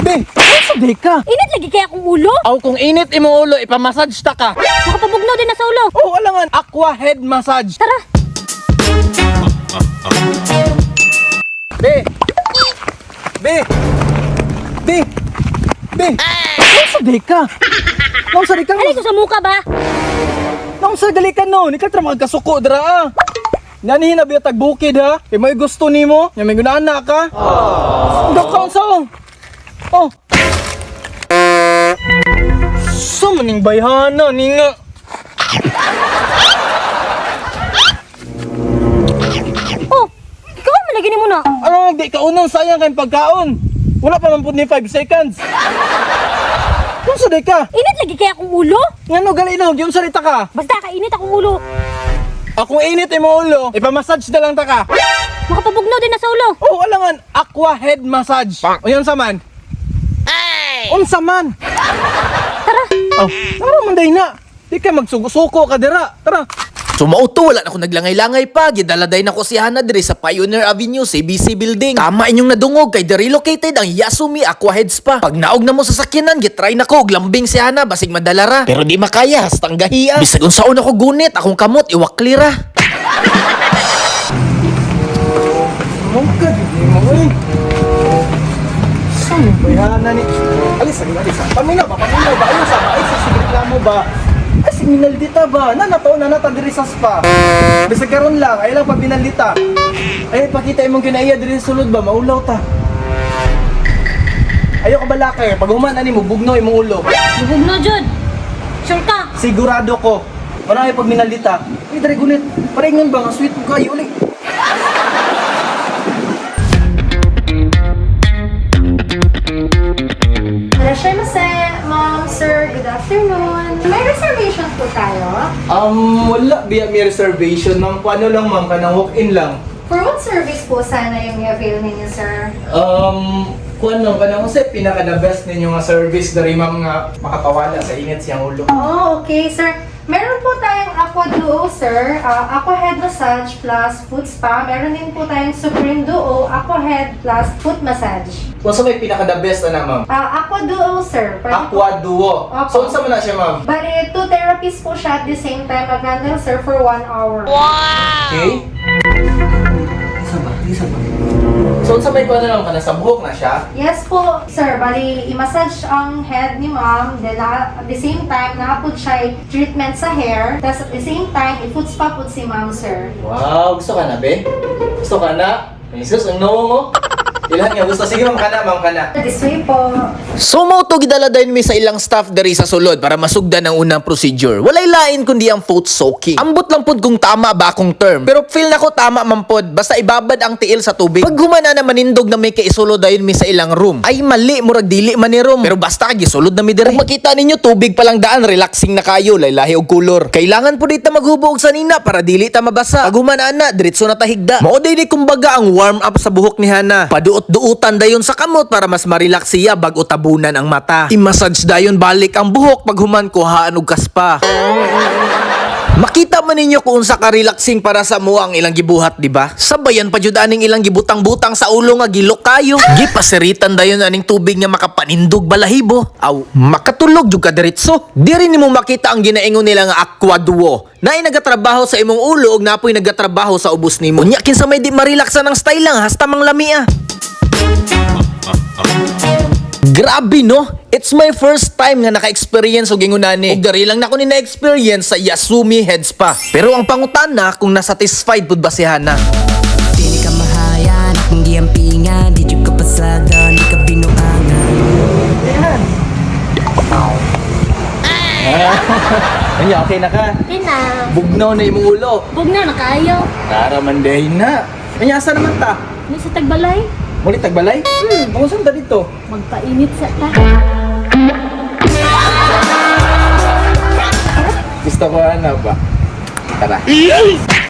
Be, ano sabi ka? Init lagi kaya akong ulo. Aw, kung init imong ulo, ipamassage ta ka. Makapabugnaw din na sa ulo. Oh, alangan, aqua head massage. Tara. Be! Be! Be! Be! Ano sabi ka? Nang sabi ka? Alay ko sa muka ba? Nang sabi ka no, ni ka tra magkasuko dra ah. Nanihin na biya tagbukid ha. Kay may gusto nimo, nya may gunana ka. Dakaw sa. Oh. Sa maning bayhana ni nga. Oh, ikaw man lagi ni mo na. Ano, di ka unang sayang kayong pagkaon. Wala pa man po ni 5 seconds. Kung sa ka? Init lagi kaya akong ulo. Ngano gali na, yung salita ka. Basta kainit akong ulo. Akong init mo ulo, ipamassage na lang ta ka. Makapabugnaw din na sa ulo. Oh, alangan, aqua head massage. O yun sa man. Unsa man? Tara. Oh, tara man day na. Di ka magsuko-suko ka dira. Tara. Sumauto, wala na ako naglangay-langay pa. Gidaladay na ko si Hana diri sa Pioneer Avenue, CBC Building. Tama inyong nadungog kay the relocated ang Yasumi Aqua Head Spa. Pag naog na mo sa sakyanan, gitry na ko og lambing si Hana basig madalara. Pero di makaya, hastang gahiya. Bisag unsaon ako gunit, akong kamot iwaklira. Mungkad, di mo eh. Saan yung bayana ni? Alis, alis. Paminaw ba? Ayun sa ba? Ay, sa reklamo ba? Ay, si minaldita ba? Nanataw na nata diri sa spa. Bisag karon lang, ay lang pag minaldita. Ay, pakita imong kinaiya diri sa sulod ba? Maulaw ta. Ayaw ka balakay, pag human ani mo, bugno imong ulo. Bugnaw jud. Sure ka? Sigurado ko. Marami pag minaldita. Ay, dari gunit. Paringon ba? Nga sweet mo kayo ulit. Irashaimase, ma'am, sir, good afternoon. May reservation po tayo. Wala. Biya may reservation. Ma'am, paano lang ma'am? Kanang walk-in lang. For what service po sana yung i-avail ninyo, sir? Kuan lang ka na kasi pinaka-the best ninyo nga service dari ma'am nga makatawala sa init siyang ulo. Oh, okay, sir. Meron po tayong Aqua Duo, sir. Aqua Head Massage plus Foot Spa. Meron din po tayong Supreme Duo, Aqua Head plus Foot Massage. Kung sa may pinaka-the best na ma'am? Aqua Duo, sir. Pwede po- Aqua Duo. Opo. So, saan mo na siya ma'am? Bali, 2 therapies po siya at the same time mag-handle, sir, for 1 hour. Okay? Isa ba? So, sa may kuan na lang ka na sa buhok na siya? Yes po, sir. Bali, i-massage ang head ni ma'am. Then, at the same time, nakapod siya treatment sa hair. Tapos, at the same time, i-foot spa po si ma'am, sir. Wow, gusto ka na be? Gusto ka na? Jesus, ang noo mo? Ilan nga gusto? Sige ma'am ka na, ma'am ka na. This way po. Sumauto gidaladayon mi sa ilang staff diri sa sulod para masugdan ang unang procedure. Walay lain kundi ang foot soaking. Ambot lang pud kung tama ba akong term. Pero feel na ko tama man pod basta ibabad ang tiil sa tubig. Pag humana na manindog na may kaisulod dayon mi sa ilang room. Ay mali murag dili man ni room. Pero basta gisulod na mi diri. Kung makita ninyo tubig pa lang daan, relaxing na kayo, laylahi og kulor. Kailangan pud dita maghubog sa nina para dili ta mabasa. Pag humana na diretso na ta higda. Mao day ni kumbaga ang warm up sa buhok ni Hana. Paduot-duutan dayon sa kamot para mas ma-relax siya bag utabunan ang mata. I-massage dayon balik ang buhok pag human kuhaan og kaspa. Makita man ninyo kung unsa ka relaxing para sa mo ang ilang gibuhat, di ba? Sabayan pa jud aning ilang gibutang-butang sa ulo nga gilok kayo. Gipasiritan dayon aning tubig nga makapanindog balahibo. Aw, makatulog jud ka diretso. Diri nimo makita ang ginaingon nila nga Aqua Duo. Naay nagatrabaho sa imong ulo ug napoy nagatrabaho sa ubos nimo. Unya kinsa may di ma-relaxan ang style lang hasta mang lamia. Grabe no? It's my first time nga naka-experience og ingunani. Ug dari lang nako ni na-experience sa Yasumi Head Spa. Pero ang pangutana kung na-satisfied pud ba si Hana? Dili ka mahayan, hindi ang pingan, di ka pasada, di ka binuangan. Anya, okay na ka? Okay na. Bugnaw na imong ulo. Bugnaw na kayo. Tara man day na. Anya, asa naman ta? May sa tagbalay. Muli tagbalay? Kung saan ta dito? Magpainit sa ta. Gusto ko ano ba? Tara.